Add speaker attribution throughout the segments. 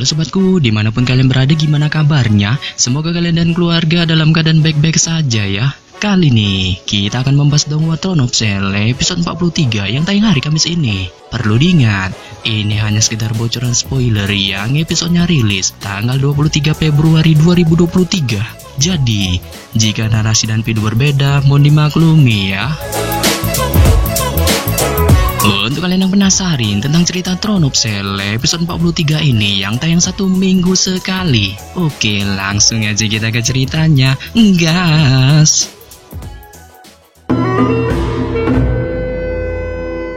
Speaker 1: Halo sobatku, dimanapun kalian berada, gimana kabarnya? Semoga kalian dan keluarga dalam keadaan baik-baik saja ya. Kali ini kita akan membahas Donghua Throne of Shell episode 43 yang tayang hari Kamis ini. Perlu diingat, ini hanya sekedar bocoran spoiler yang episodenya rilis tanggal 23 Februari 2023. Jadi, jika narasi dan video berbeda, mohon dimaklumi ya. Untuk kalian yang penasaran tentang cerita Throne of Shell episode 43 ini yang tayang 1 minggu sekali, oke, langsung aja kita ke ceritanya, gas.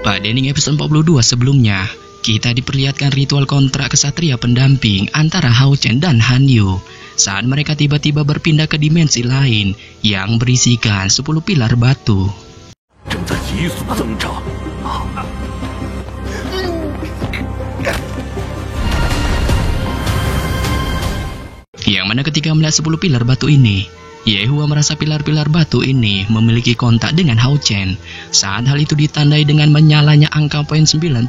Speaker 1: Pada ending episode 42 sebelumnya, kita diperlihatkan ritual kontrak kesatria pendamping antara Hao Chen dan Han Yu saat mereka tiba-tiba berpindah ke dimensi lain yang berisikan 10 pilar batu. Yang mana ketika melihat 10 pilar batu ini, Yehua merasa pilar-pilar batu ini memiliki kontak dengan Hao Chen. Saat hal itu ditandai dengan menyalanya angka poin 97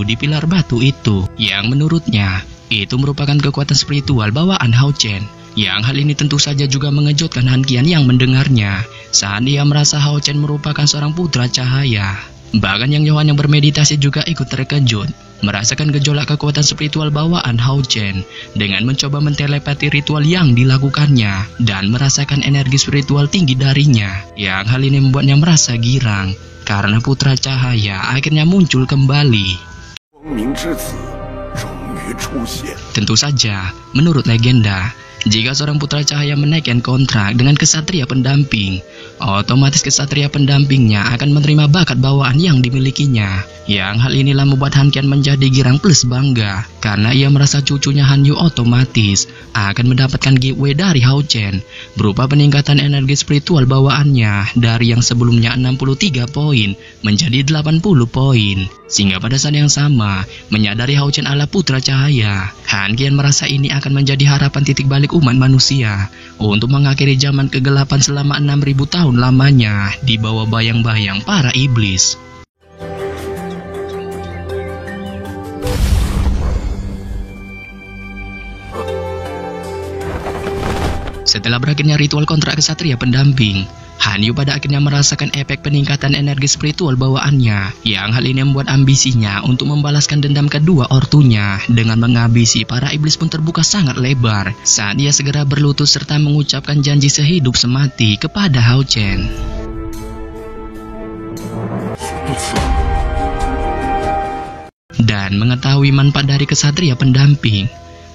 Speaker 1: di pilar batu itu, yang menurutnya itu merupakan kekuatan spiritual bawaan Hao Chen. Yang hal ini tentu saja juga mengejutkan Han Qian yang mendengarnya, saat dia merasa Hao Chen merupakan seorang putra cahaya. Bahkan Yang Johan yang bermeditasi juga ikut terkejut, merasakan gejolak kekuatan spiritual bawaan Hao Chen dengan mencoba mentelepati ritual yang dilakukannya dan merasakan energi spiritual tinggi darinya. Yang hal ini membuatnya merasa girang karena putra cahaya akhirnya muncul kembali. Tentu saja, menurut legenda, jika seorang putra cahaya menaikkan kontrak dengan kesatria pendamping, otomatis kesatria pendampingnya akan menerima bakat bawaan yang dimilikinya. Yang hal inilah membuat Han Qian menjadi girang plus bangga, karena ia merasa cucunya Han Yu otomatis akan mendapatkan giveaway dari Hao Chen berupa peningkatan energi spiritual bawaannya dari yang sebelumnya 63 poin menjadi 80 poin. Sehingga pada saat yang sama, menyadari Hao Chen adalah putra cahaya, Han Qian merasa ini akan menjadi harapan titik balik umat manusia untuk mengakhiri zaman kegelapan selama 6000 tahun lamanya di bawah bayang-bayang para iblis. Setelah berakhirnya ritual kontrak kesatria pendamping, Han Yu pada akhirnya merasakan efek peningkatan energi spiritual bawaannya, yang hal ini membuat ambisinya untuk membalaskan dendam kedua ortunya dengan menghabisi para iblis pun terbuka sangat lebar saat dia segera berlutut serta mengucapkan janji sehidup semati kepada Hao Chen. Dan mengetahui manfaat dari kesatria pendamping,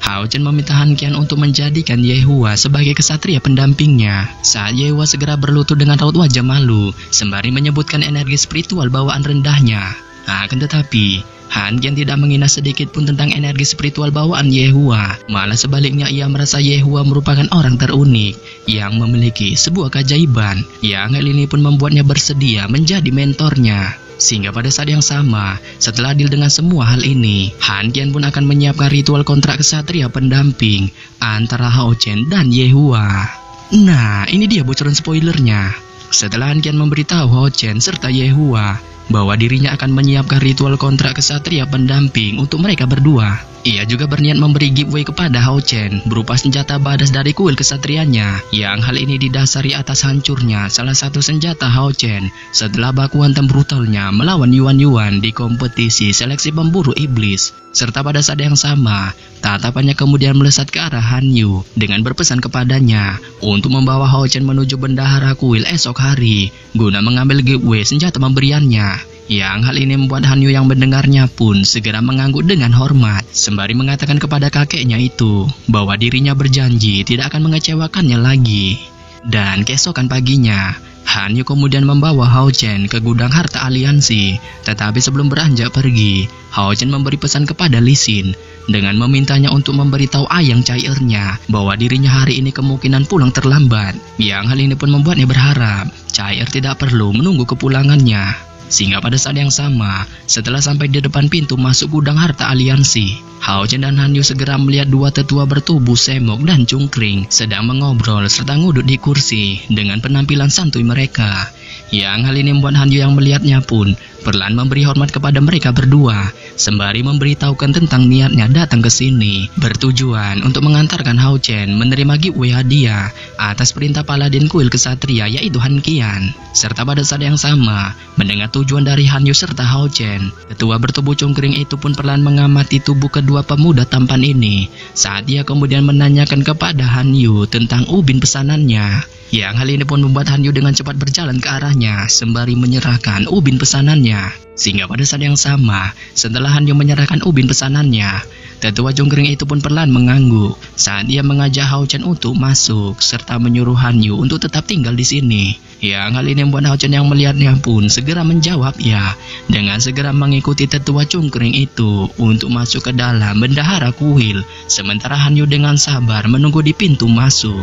Speaker 1: Hao Chen meminta Han Qian untuk menjadikan Yehua sebagai kesatria pendampingnya. Saat Yehua segera berlutut dengan raut wajah malu, sembari menyebutkan energi spiritual bawaan rendahnya. Akan tetapi, Han Qian tidak menghina sedikit pun tentang energi spiritual bawaan Yehua. Malah sebaliknya ia merasa Yehua merupakan orang terunik yang memiliki sebuah keajaiban. Yang hal ini pun membuatnya bersedia menjadi mentornya. Sehingga pada saat yang sama, setelah adil dengan semua hal ini, Han Qian pun akan menyiapkan ritual kontrak kesatria pendamping antara Hao Chen dan Yehua. Nah, ini dia bocoran spoilernya. Setelah Han Qian memberitahu Hao Chen serta Yehua bahwa dirinya akan menyiapkan ritual kontrak kesatria pendamping untuk mereka berdua, ia juga berniat memberi giveaway kepada Hao Chen berupa senjata badas dari kuil kesatrianya, yang hal ini didasari atas hancurnya salah satu senjata Hao Chen setelah baku hantam brutalnya melawan Yuan di kompetisi seleksi pemburu iblis. Serta pada saat yang sama, tatapannya kemudian melesat ke arah Han Yu dengan berpesan kepadanya untuk membawa Hao Chen menuju bendahara kuil esok hari guna mengambil giveaway senjata pemberiannya. Yang hal ini membuat Han Yu yang mendengarnya pun segera mengangguk dengan hormat, sembari mengatakan kepada kakeknya itu bahwa dirinya berjanji tidak akan mengecewakannya lagi. Dan keesokan paginya, Han Yu kemudian membawa Hao Chen ke gudang harta aliansi. Tetapi sebelum beranjak pergi, Hao Chen memberi pesan kepada Li Xin dengan memintanya untuk memberitahu ayang cairnya bahwa dirinya hari ini kemungkinan pulang terlambat. Yang hal ini pun membuatnya berharap Cair tidak perlu menunggu kepulangannya. Sehingga pada saat yang sama, setelah sampai di depan pintu masuk gudang harta aliansi, Hao Chen dan Han Yu segera melihat dua tetua bertubuh semok dan cungkring sedang mengobrol serta ngudut di kursi dengan penampilan santuy mereka. Yang hal ini membuat Han Yu yang melihatnya pun perlahan memberi hormat kepada mereka berdua, sembari memberitahukan tentang niatnya datang ke sini bertujuan untuk mengantarkan Hao Chen menerima giveaway hadiah atas perintah Paladin Kuil Kesatria yaitu Han Qian. Serta pada saat yang sama, mendengar tujuan dari Han Yu serta Hao Chen, tetua bertubuh cungkring itu pun perlahan mengamati tubuh kedua pemuda tampan ini saat dia kemudian menanyakan kepada Han Yu tentang ubin pesanannya. Yang hal ini pun membuat Han Yu dengan cepat berjalan ke arahnya sembari menyerahkan ubin pesanannya. Sehingga pada saat yang sama, setelah Han Yu menyerahkan ubin pesanannya, tetua cungkring itu pun perlahan mengangguk saat dia mengajak Hao Chen untuk masuk serta menyuruh Han Yu untuk tetap tinggal di sini. Yang hal ini membuat Hao Chen yang melihatnya pun segera menjawab ya, dengan segera mengikuti tetua cungkring itu untuk masuk ke dalam bendahara kuil, sementara Han Yu dengan sabar menunggu di pintu masuk.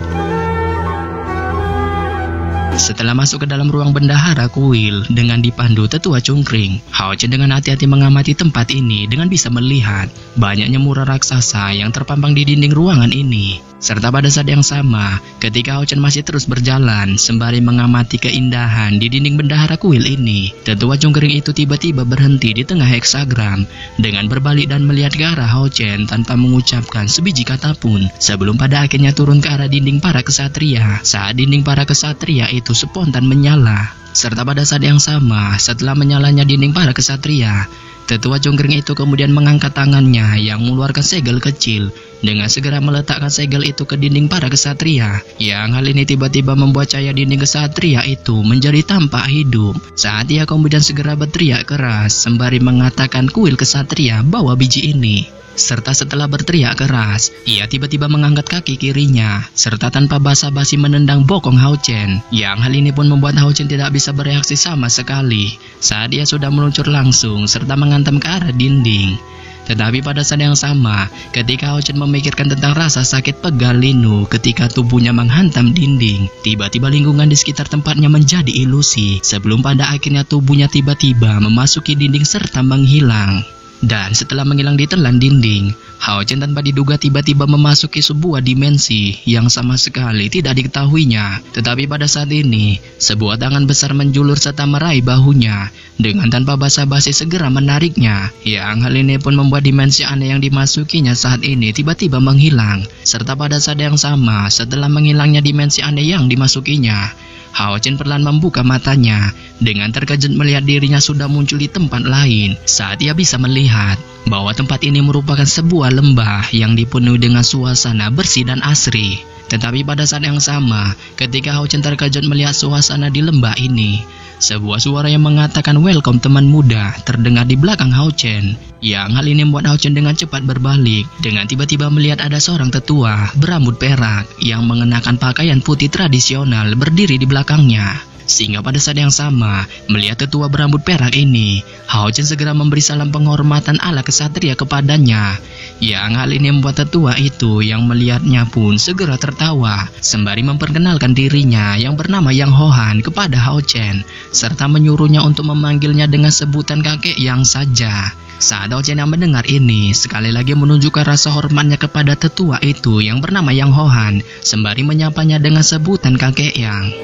Speaker 1: Setelah masuk ke dalam ruang bendahara kuil dengan dipandu tetua cungkring, Hao Chen dengan hati-hati mengamati tempat ini dengan bisa melihat banyaknya mural raksasa yang terpampang di dinding ruangan ini. Serta pada saat yang sama, ketika Hao Chen masih terus berjalan sembari mengamati keindahan di dinding bendahara kuil ini, tetua cungkring itu tiba-tiba berhenti di tengah heksagram dengan berbalik dan melihat ke arah Hao Chen tanpa mengucapkan sebiji kata pun, sebelum pada akhirnya turun ke arah dinding para kesatria. Saat dinding para kesatria itu spontan menyala. Serta pada saat yang sama, setelah menyalanya dinding para kesatria, tetua cungkring itu kemudian mengangkat tangannya yang mengeluarkan segel kecil dengan segera meletakkan segel itu ke dinding para kesatria. Yang hal ini tiba-tiba membuat cahaya dinding kesatria itu menjadi tampak hidup saat ia kemudian segera berteriak keras sembari mengatakan kuil kesatria bawa biji ini. Serta setelah berteriak keras, ia tiba-tiba mengangkat kaki kirinya serta tanpa basa-basi menendang bokong Hao Chen. Yang hal ini pun membuat Hao Chen tidak bisa bereaksi sama sekali saat ia sudah meluncur langsung serta menghantam ke arah dinding. Tetapi pada saat yang sama, ketika Hao Chen memikirkan tentang rasa sakit pegal linu ketika tubuhnya menghantam dinding, tiba-tiba lingkungan di sekitar tempatnya menjadi ilusi sebelum pada akhirnya tubuhnya tiba-tiba memasuki dinding serta menghilang. Dan setelah menghilang di telan dinding, Hao Chen tanpa diduga tiba-tiba memasuki sebuah dimensi yang sama sekali tidak diketahuinya. Tetapi pada saat ini, sebuah tangan besar menjulur serta meraih bahunya dengan tanpa basa-basi segera menariknya. Yang hal ini pun membuat dimensi aneh yang dimasukinya saat ini tiba-tiba menghilang. Serta pada saat yang sama, setelah menghilangnya dimensi aneh yang dimasukinya, Hao Chen perlahan membuka matanya dengan terkejut melihat dirinya sudah muncul di tempat lain saat ia bisa melihat bahwa tempat ini merupakan sebuah lembah yang dipenuhi dengan suasana bersih dan asri. Tetapi pada saat yang sama, ketika Hao Chen terkejut melihat suasana di lembah ini, sebuah suara yang mengatakan welcome teman muda terdengar di belakang Hao Chen. Yang hal ini membuat Hao Chen dengan cepat berbalik dengan tiba-tiba melihat ada seorang tetua berambut perak yang mengenakan pakaian putih tradisional berdiri di belakangnya. Sehingga pada saat yang sama, melihat tetua berambut perak ini, Hao Chen segera memberi salam penghormatan ala kesatria kepadanya. Yang hal ini membuat tetua itu yang melihatnya pun segera tertawa sembari memperkenalkan dirinya yang bernama Yang Hohan kepada Hao Chen serta menyuruhnya untuk memanggilnya dengan sebutan kakek Yang saja. Saat Hao Chen yang mendengar ini, sekali lagi menunjukkan rasa hormatnya kepada tetua itu yang bernama Yang Hohan sembari menyapanya dengan sebutan kakek Yang.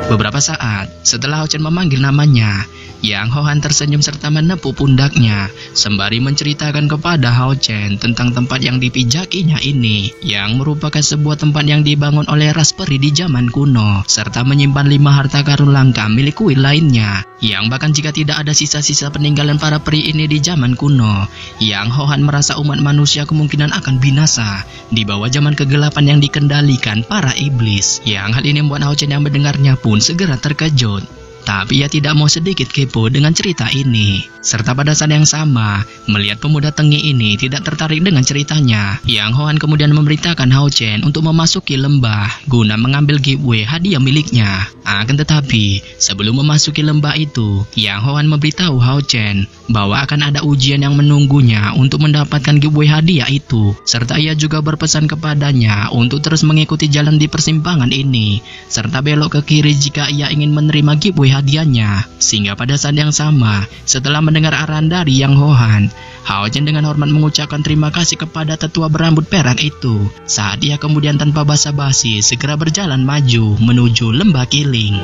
Speaker 1: Beberapa saat setelah Hao Chen memanggil namanya, Yang Hohan tersenyum serta menepuk pundaknya sembari menceritakan kepada Hao Chen tentang tempat yang dipijakinya ini, yang merupakan sebuah tempat yang dibangun oleh ras peri di zaman kuno serta menyimpan 5 harta karun langka milik kuil lainnya, yang bahkan jika tidak ada sisa-sisa peninggalan para peri ini di zaman kuno, Yang Hohan merasa umat manusia kemungkinan akan binasa di bawah zaman kegelapan yang dikendalikan para iblis. Yang hal ini membuat Hao Chen yang mendengarnya pun segera terkejut. Tapi ia tidak mau sedikit kepo dengan cerita ini. Serta pada saat yang sama, melihat pemuda tengil ini tidak tertarik dengan ceritanya, Yang Hohan kemudian memberitakan Hao Chen untuk memasuki lembah guna mengambil giveaway hadiah miliknya. Akan tetapi, sebelum memasuki lembah itu, Yang Hohan memberitahu Hao Chen bahwa akan ada ujian yang menunggunya untuk mendapatkan giveaway hadiah itu. Serta ia juga berpesan kepadanya untuk terus mengikuti jalan di persimpangan ini, serta belok ke kiri jika ia ingin menerima giveaway hadiahnya. Sehingga pada saat yang sama, setelah mendengar arahan dari Yang Hohan, Hao Chen dengan hormat mengucapkan terima kasih kepada tetua berambut perak itu. Saat ia kemudian tanpa basa-basi segera berjalan maju menuju lembah Kiling.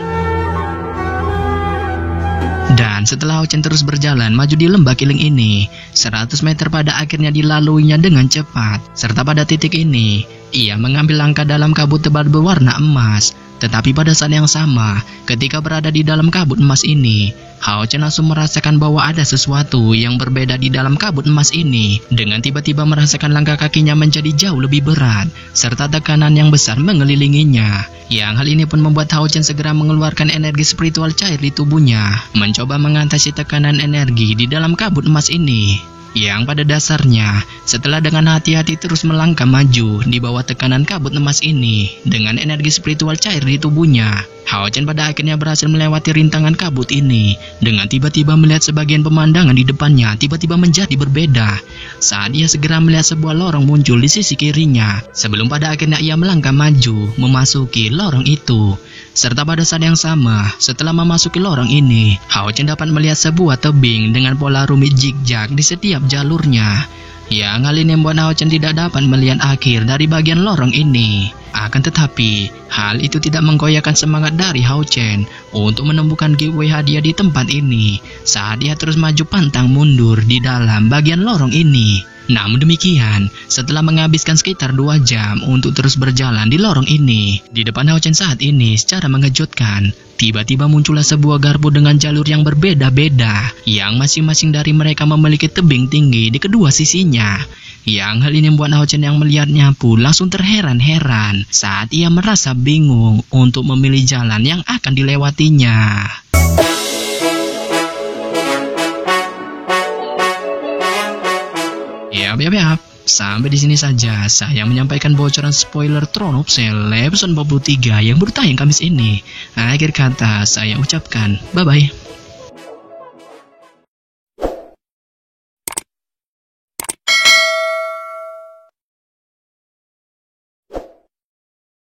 Speaker 1: Dan setelah Hao Chen terus berjalan maju di lembah Kiling ini, 100 meter pada akhirnya dilaluinya dengan cepat. Serta pada titik ini, ia mengambil langkah dalam kabut tebal berwarna emas. Tetapi pada saat yang sama, ketika berada di dalam kabut emas ini, Hao Chen langsung merasakan bahwa ada sesuatu yang berbeda di dalam kabut emas ini. Dengan tiba-tiba merasakan langkah kakinya menjadi jauh lebih berat, serta tekanan yang besar mengelilinginya. Yang hal ini pun membuat Hao Chen segera mengeluarkan energi spiritual cair di tubuhnya, mencoba mengatasi tekanan energi di dalam kabut emas ini. Yang pada dasarnya, setelah dengan hati-hati terus melangkah maju di bawah tekanan kabut emas ini, dengan energi spiritual cair di tubuhnya, Hao Chen pada akhirnya berhasil melewati rintangan kabut ini, dengan tiba-tiba melihat sebagian pemandangan di depannya tiba-tiba menjadi berbeda. Saat ia segera melihat sebuah lorong muncul di sisi kirinya, sebelum pada akhirnya ia melangkah maju, memasuki lorong itu. Serta pada saat yang sama, setelah memasuki lorong ini, Hao Chen dapat melihat sebuah tebing dengan pola rumit zigzag di setiap jalurnya. Yang hal ini membuat Hao Chen tidak dapat melihat akhir dari bagian lorong ini. Akan tetapi, hal itu tidak menggoyahkan semangat dari Hao Chen untuk menemukan giveaway hadiah di tempat ini, saat dia terus maju pantang mundur di dalam bagian lorong ini. Namun demikian, setelah menghabiskan sekitar 2 jam untuk terus berjalan di lorong ini, di depan Hao Chen saat ini secara mengejutkan, tiba-tiba muncullah sebuah garpu dengan jalur yang berbeda-beda, yang masing-masing dari mereka memiliki tebing tinggi di kedua sisinya. Yang hal ini membuat Hao Chen yang melihatnya pun langsung terheran-heran saat ia merasa bingung untuk memilih jalan yang akan dilewatinya. Yap. Sampai di sini saja saya menyampaikan bocoran spoiler Throne of Cell episode 43 yang baru tayang Kamis ini. Akhir kata saya ucapkan bye-bye.